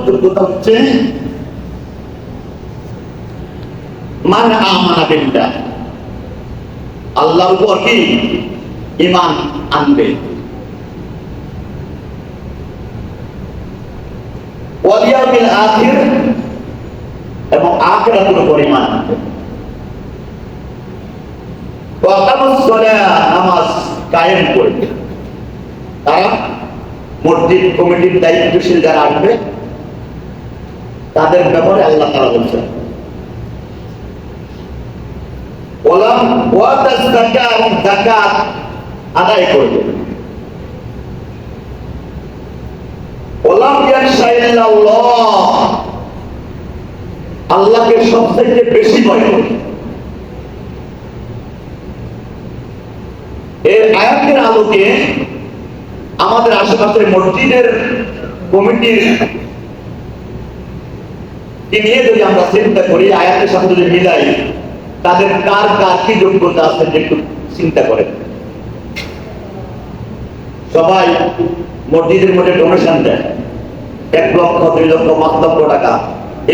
যোগ্যতা হচ্ছে মান আমানা বিল্লাহ, আল্লাহর উপর কি ঈমান আনবে, ওয়াল ইয়াউমিল আখির এবং আখিরাতের উপর ঈমান আনবে, ওয়া আকামাস সালাহ নামাজ কায়েম করবে। তারা মসজিদ কমিটির দায়িত্বশীল যারা আসবে তাদের ব্যাপারে আল্লাহ তাআলা বলছেন যাকাত আদায় করবে। আল্লাহকে সবথেকে বেশি ভয় করবে। এর আয়াতের আলোকে আমাদের আশেপাশের মসজিদের কমিটির নিয়ে যদি আমরা চিন্তা করি, আয়াতের সাথে যদি মিলাই, তাদের কার কার কি যোগ্যতা আছে একটু চিন্তা করেন। সবাই মসজিদের মধ্যে ডোনেশন দেয় 1 লক্ষ 2 লক্ষ 5 লক্ষ টাকা।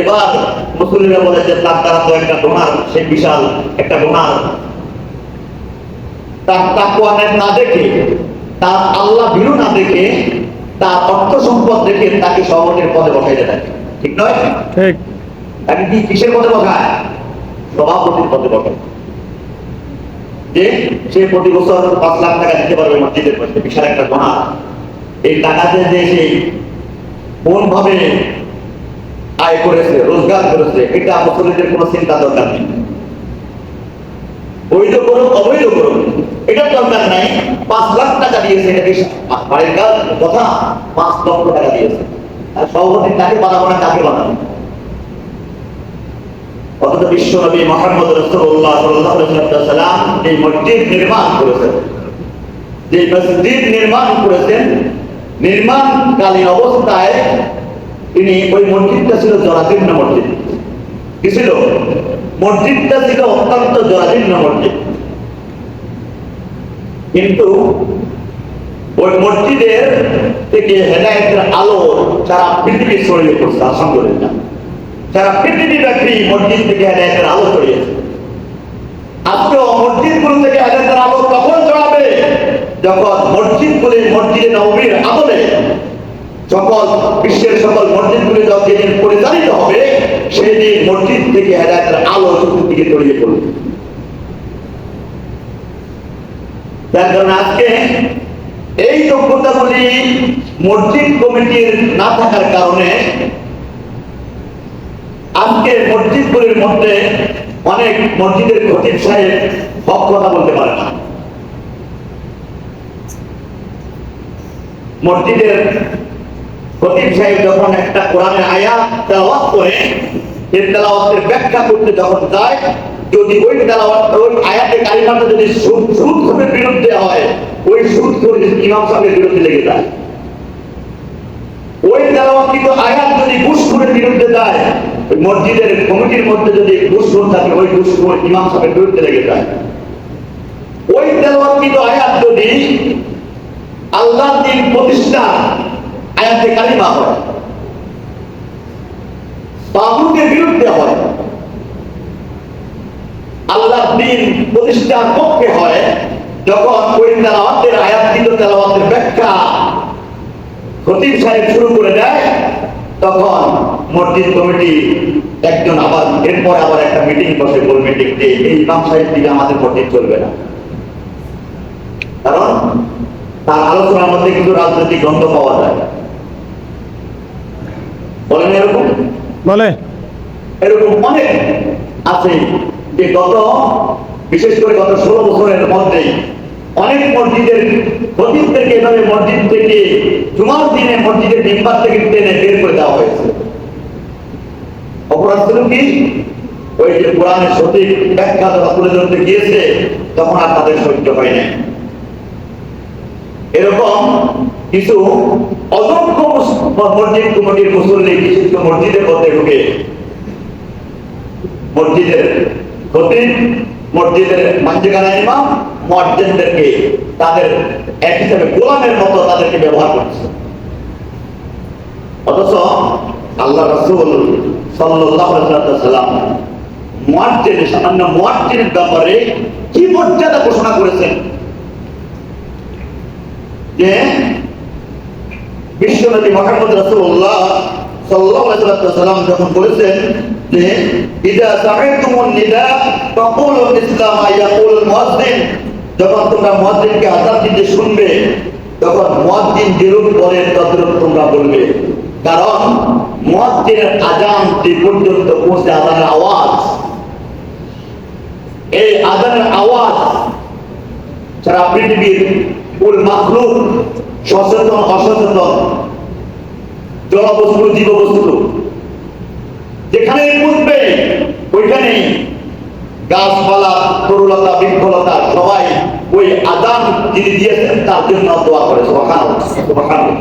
এবার মুসলিমরা বলে যে তার দ্বারা তো একটা ডোনার, সে বিশাল একটা ডোনার। তার তাকওয়া না দেখে, তার আল্লাহ ভীরু না দেখে, তার অর্থ সম্পদ দেখে তাকে সভাপতির পদে বসাইতে থাকে। ঠিক নয়? ঠিক। তাকে কি কিসের পদে বসায়? সভাপতির পদে বসায়। যে সে প্রতি বছর 5 লাখ টাকা দিতে পারবে মসজিদের মধ্যে, বিশাল একটা ডোনার। এই টাকাতে যে সে কোন ভাবে আয় করেছে, রোজগার করেছে, এটা মুসলিমদের কোনো চিন্তা দরকার নেই। বৈধ করুক অবৈধ করুক এটার দরকার নাই। 5 লাখ টাকা দিয়েছে, এটা কি বাড়ির কথা? 5 লক্ষ টাকা দিয়েছে, আর সভাপতি তাকে বানাবো না, তাকে বানাবো। অথচ বিশ্ব নবী মুহাম্মদ রাসূলুল্লাহ সাল্লাল্লাহু আলাইহি ওয়াসাল্লাম এই মসজিদ নির্মাণ করেছেন, যে মসজিদ নির্মাণ করেছেন, নির্মাণকালীন অবস্থায় তিনি ওই মসজিদটা ছিল জরাজীর্ণ মসজিদ। কি ছিল? মসজিদটা ছিল অত্যন্ত জরাজীর্ণ মসজিদ। কিন্তু ওই মসজিদের থেকে হেদায়েতের আলো সারা পৃথিবী ছড়িয়ে পড়ছে। আলহামদুলিল্লাহ, সারা পৃথিবী ব্যাপী মসজিদ থেকে হেদায়েতের আলো ছড়িয়েছে। আজকেও মসজিদগুলো থেকে হেদায়েতের আলো কখন ছড়াবে? যখন মসজিদে নববীর আমলে সকল বিশ্বের সকল মসজিদগুলি যেদিন পরিচালিত হবে, সেই দিন মসজিদ থেকে হেদায়েতের আলো চতুর্দিকে ছড়িয়ে পড়বে। তার কারণে আজকে এই যোগ্যতাগুলি মসজিদ কমিটির না থাকার কারণে আজকে মসজিদগুলির মধ্যে অনেক মসজিদের খতিব সাহেব হক কথা বলতে পারে না। মসজিদের খতিব সাহেব যখন একটা কোরআনের আয়াত তেলাওয়াত করে, এই তেলাওয়াতের ব্যাখ্যা করতে যখন যায়, যদি ওই তেলাওয়াত, ওই আয়াতে কারিমাটা যদি সুদখোরের বিরুদ্ধে হয়, ওই সুদখোর ইমাম সাহেবের বিরুদ্ধে লেগে যায়। ওই তেলাওয়াতকৃত আয়াত যদি ঘুষখোরের বিরুদ্ধে যায়, ওই মসজিদের কমিটির মধ্যে যদি ঘুষখোর থাকে, ওই ঘুষখোর ইমাম সাহেবের বিরুদ্ধে লেগে যায়। ওই তেলাওয়াতকৃত আয়াত যদি আল্লাহর দ্বীন প্রতিষ্ঠা আয়াতে কালিমা হয়, তাগুতের বিরুদ্ধে হয়, আল্লাহর দ্বীন প্রতিষ্ঠার পক্ষে হয়, যখন ওই তেলাওয়াতের আয়াতকৃত তেলাওয়াতের ব্যাখ্যা খতিব সাহেব শুরু করে দেয়, তখন মসজিদ কমিটি একজন আবার এরপর আবার একটা মিটিং বসে, গোল মিটিং, যে এই ইমাম সাহেব থেকে আমাদের মসজিদ চলবে না। কারণ তার আলোচনার মধ্যে কিন্তু রাজনৈতিক গন্ধ পাওয়া যায়। বলেন এরকম? বলে এরকম অনেক আছে যে বিশেষ করে গত 16 বছরের মধ্যে অনেক মসজিদের খতিবদেরকে এভাবে মসজিদ থেকে জুমার দিনে মসজিদের মেম্বার থেকে টেনে বের করে দেওয়া হয়েছে। অপরাধ ছিল কি? ওই যে কোরআনের সঠিক ব্যাখ্যা তারা তুলে ধরতে গিয়েছে, তখন আর তাদের সহ্য হয় না। এরকম কিছু অযোগ্য মসজিদ কমিটির মুসল্লি কিছু মসজিদের মধ্যে ঢুকে মসজিদের খতিব, মসজিদের মাঝখানে ইমাম, মুয়াজ্জিনদেরকে তাদের এক হিসেবে গোলামের মতো তাদেরকে ব্যবহার করছে। অথচ আল্লাহ রাসূল সাল্লাল্লাহু আলাইহি ওয়াসাল্লাম মুয়াজ্জিন সামান্য মুয়াজ্জিনের ব্যাপারে কি মর্যাদা ঘোষণা করেছেন যে বিশ্বনবী মুহাম্মদ রাসূলুল্লাহ সাল্লাল্লাহু আলাইহি ওয়াসাল্লাম যখন বলেছেন যে ইদা সামি'তুমুন নিদা ফাকুলু মিসলা মা ইয়াকুলুল মুয়াজ্জিন, যখন তোমরা মুয়াজ্জিনকে আযান দিতে শুনবে তখন মুয়াজ্জিন যেরূপ বলেন তদ্রূপ তোমরা বলবে, কারণ মুয়াজ্জিনের আযান যে পর্যন্ত পৌঁছে, আযানের আওয়াজ, এই আযানের আওয়াজ সারা পৃথিবীর কুল মাখলুক, সচেতন অসচেতন, জড়বস্তু জীববস্তু যেখানে বুঝবে ওইখানেই গাছপালা তরুলতা বৃক্ষলতা সবাই ওই আযান যিনি দিয়েছেন তার জন্য দোয়া করে। সুবহানাল্লাহ, সুবহানাল্লাহ।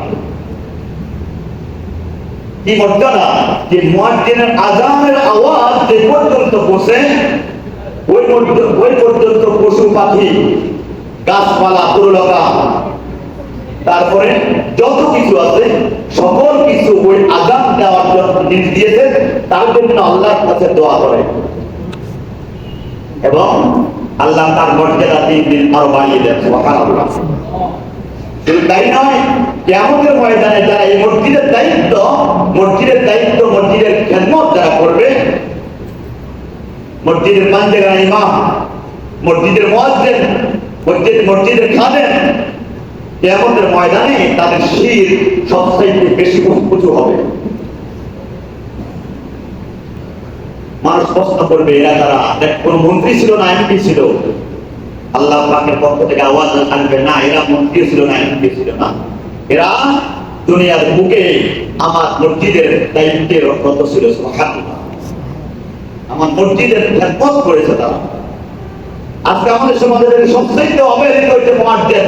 কি মর্যাদা যে মুয়াজ্জিনের আযানের আওয়াজ যে পর্যন্ত পৌঁছে ওই পর্যন্ত পশু পাখি গাছপালা তরুলতা তারপরে যত কিছু আছে সকল কিছু ওই আযান দেওয়ার জন্য যিনি দিয়েছেন তার জন্য আল্লাহর কাছে দোয়া করে এবং আল্লাহ তার মর্যাদা দিন দিন আরো বাড়িয়ে দেন। সুবহানাল্লাহ। শুধু তাই নয়, কিয়ামতের ময়দানে যারা এই মসজিদের দায়িত্ব মসজিদের খেদমত যারা করবে, মসজিদের পাঞ্জেগার ইমাম, মসজিদের মুয়াজ্জিন, মসজিদের খাদেম, কিয়ামতের ময়দানে তাদের শির সবচেয়ে বেশি উঁচু হবে। মানুষ প্রশ্ন করবে এরা তারা কোন মন্ত্রী ছিল না এমপি ছিল? আল্লাহ পাকের পক্ষ থেকে আওয়াজ আসবে, না এরা মন্ত্রী ছিল না এমপি ছিল না, এরা দুনিয়ার বুকে আমার মসজিদের দায়িত্বের রত ছিল। সুবহানাল্লাহ। আমার মসজিদের খেদমত করেছে তারা। আজকে আমাদের সমাজের সবচেয়ে অবহেলিত হচ্ছে মুয়াজ্জিন,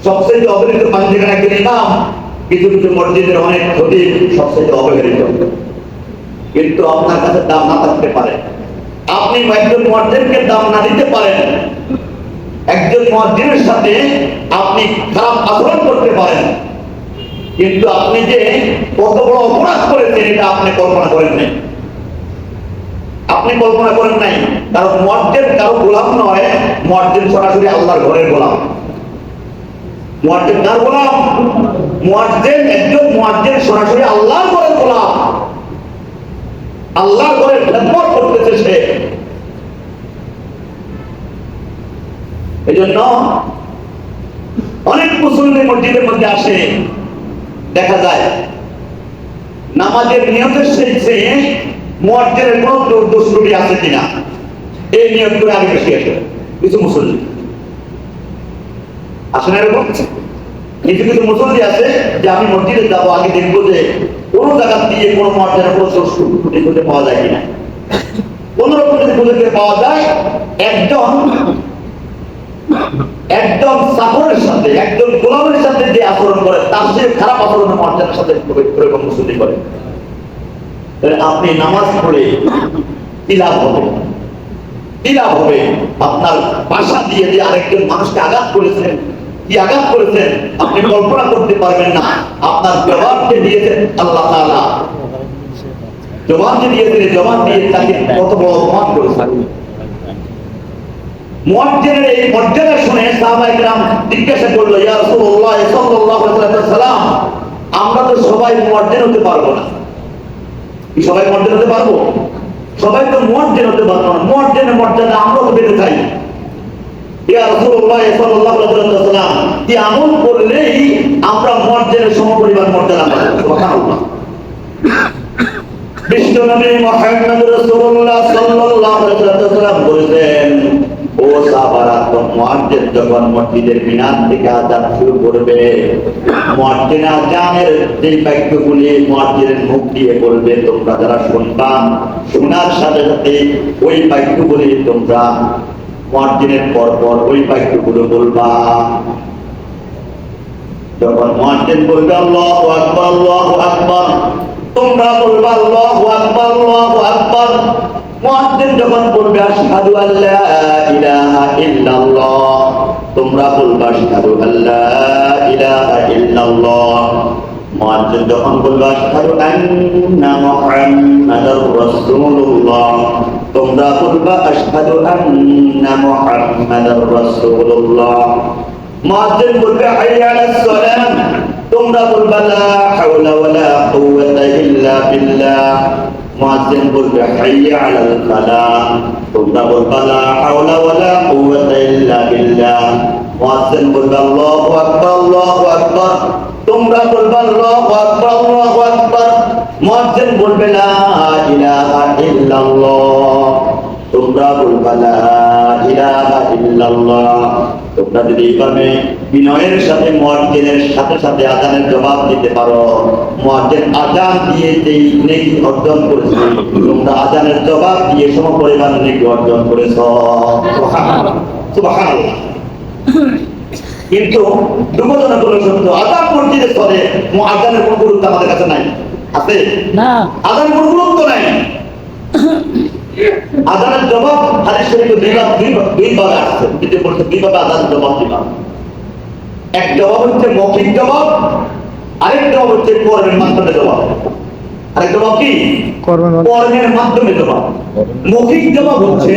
সবচেয়ে অবহেলিত পাঞ্জেগার একজন ইমাম, কিছু কিছু মসজিদের অনেক খতিব সবচেয়ে অবহেলিত। কিন্তু আপনার কাছে দাম না থাকতে পারে, আপনি একজন মুয়াজ্জিনকে দাম না দিতে পারেন, একজন মুয়াজ্জিনের সাথে আপনি খারাপ আচরণ করতে পারেন, কিন্তু আপনি যে কত বড় অপরাধ করেছেন এটা আপনি কল্পনা করেন নাই। আপনি কল্পনা করেন নাই, কারণ মুয়াজ্জিন কারো গোলাম নয়, মুয়াজ্জিন সরাসরি আল্লাহর ঘরের গোলাম। মুয়াজ্জিন কার গোলাম? একজন মুয়াজ্জিন সরাসরি আল্লাহর ঘরের গোলাম, আল্লাহর ঘরের খেদমত করতেছে সে। এজন্য অনেক মুসল্লি মসজিদের মধ্যে আসে, দেখা যায় নামাজের নিয়তের শেষে মুয়াজ্জিনের কোন দোষ ত্রুটি আছে কিনা এই নিয়ত করে আগে বেশি আসে কিছু মুসল্লি। আসে না এরকম? কিছু কিছু মুসল্লি আছে যে আমি মসজিদে যাবো, আগে দেখবো যে কোন জায়গা দিয়ে কোন মুয়াজ্জিনের কোন দোষ ত্রুটি খুঁজে পাওয়া যায় কিনা। কোন রকম যদি খুঁজে পাওয়া যায়, একজন চাকরের সাথে, একজন গোলামের সাথে যে আচরণ করে তার চেয়ে খারাপ আচরণ মুয়াজ্জিনের সাথে এরকম মুসল্লি করে, তাহলে আপনি নামাজ পড়ে কি লাভ হবে? কি লাভ হবে? আপনার ভাষা দিয়ে যে আরেকজন মানুষকে আঘাত করেছেন, কি আঘাত করেছেন আপনি কল্পনা করতে পারবেন না। আপনার জবাব যে দিয়েছেন আল্লাহ তাআলা, জবাব যে দিয়েছেন, জবাব দিয়ে তাকে কত বড় অপমান করেছেন। মুয়াজ্জিনের এই মর্যাদা শুনে সাহাবায়ে কেরাম জিজ্ঞাসা করলো, ইয়া রাসূলুল্লাহ সাল্লাল্লাহু আলাইহি ওয়াসাল্লাম, আমরা তো সবাই মুয়াজ্জিন হতে পারবো না। কি সবাই মুয়াজ্জিন হতে পারবো? সবাই তো মুয়াজ্জিন হতে পারবো না। মুয়াজ্জিনের মর্যাদা আমরা তো পেতে চাই। ইয়া রাসূলুল্লাহ সাল্লাল্লাহু আলাইহি ওয়াসাল্লাম, কি আমল করলেই আমরা মুয়াজ্জিনের সমপরিমাণ মর্যাদা পাবো? সুবহানাল্লাহ। বিশ্বনবী মুহাম্মদ রাসূলুল্লাহ সাল্লাল্লাহু আলাইহি ওয়াসাল্লাম বলেছেন, ও সাহাবারা, মুয়াজ্জিন যখন মসজিদের মিনার থেকে আযান শুরু করবে, মুয়াজ্জিন আযানের যে বাক্যগুলি মুয়াজ্জিনের মুখ দিয়ে বলবে, তোমরা যারা শুনবা, শোনার সাথে সাথে ওই বাক্যগুলি তোমরা মুয়াজ্জিনের পর পর ওই বাক্যগুলো বলবা। যখন মুয়াজ্জিন বলবে আল্লাহু আকবার, আল্লাহু আকবার, তোমরা বলবা আল্লাহু আকবার, আল্লাহু আকবার। মুয়াজ্জিন যখন বলবে আশহাদু আল্লা ইলাহা ইল্লাল্লাহ, তোমরা বলবা আশহাদু আল্লা ইলাহা ইল্লাল্লাহ। মুয়াজ্জিন যখন বলবে আশহাদু আন্না মুহাম্মাদার রাসূলুল্লাহ, তোমরা বলবা আশহাদু আন্না মুহাম্মাদার রাসূলুল্লাহ। মুয়াজ্জিন বলবে হাইয়া আলাস সালাম, তোমরা বলবা লা হাওলা ওয়ালা কুওয়াতা ইল্লা বিল্লাহ। মুয়াজ্জিন বলবে হাইয়া আলাল ফালাহ, তোমরা বলবা লা হাওলা ওয়ালা কুওয়াতা ইল্লা বিল্লাহ। মুয়াজ্জিন বলবে আল্লাহু আকবার আল্লাহু আকবার, তোমরা বলবা আল্লাহু আকবার আল্লাহু আকবার। মুয়াজ্জিন বলবে লা ইলাহা ইল্লাল্লাহ, তোমরা বলবা লা ইলাহা ইল্লাল্লাহ। তোমরা যদি এইভাবে বিনয়ের সাথে মুয়াজ্জিনের সাথে সাথে আযানের জবাব দিতে পারো, মুয়াজ্জিন আযান দিয়ে যেই নেকি অর্জন করেছে, তোমরা আযানের জবাব দিয়ে সমপরিমাণ নেকি অর্জন করেছো। সুবহানাল্লাহ সুবহানাল্লাহ। কিন্তু দুর্ঘটনাগুলো সত্য, আযান মসজিদে চলে, আযানের কোনো গুরুত্ব আমাদের কাছে নাই, আছে না? আযানের কোনো গুরুত্ব নাই। আযানের জবাব হাদিস শরীফে দুইবার আসছে, কিন্তু বলতে দুইভাবে আযানের জবাব দিবা। এক জবাব হচ্ছে মৌখিক জবাব, আরেক জবাব হচ্ছে কর্মের মাধ্যমে জবাব। আরেক জবাব কি? কর্মের মাধ্যমে জবাব। মৌখিক জবাব হচ্ছে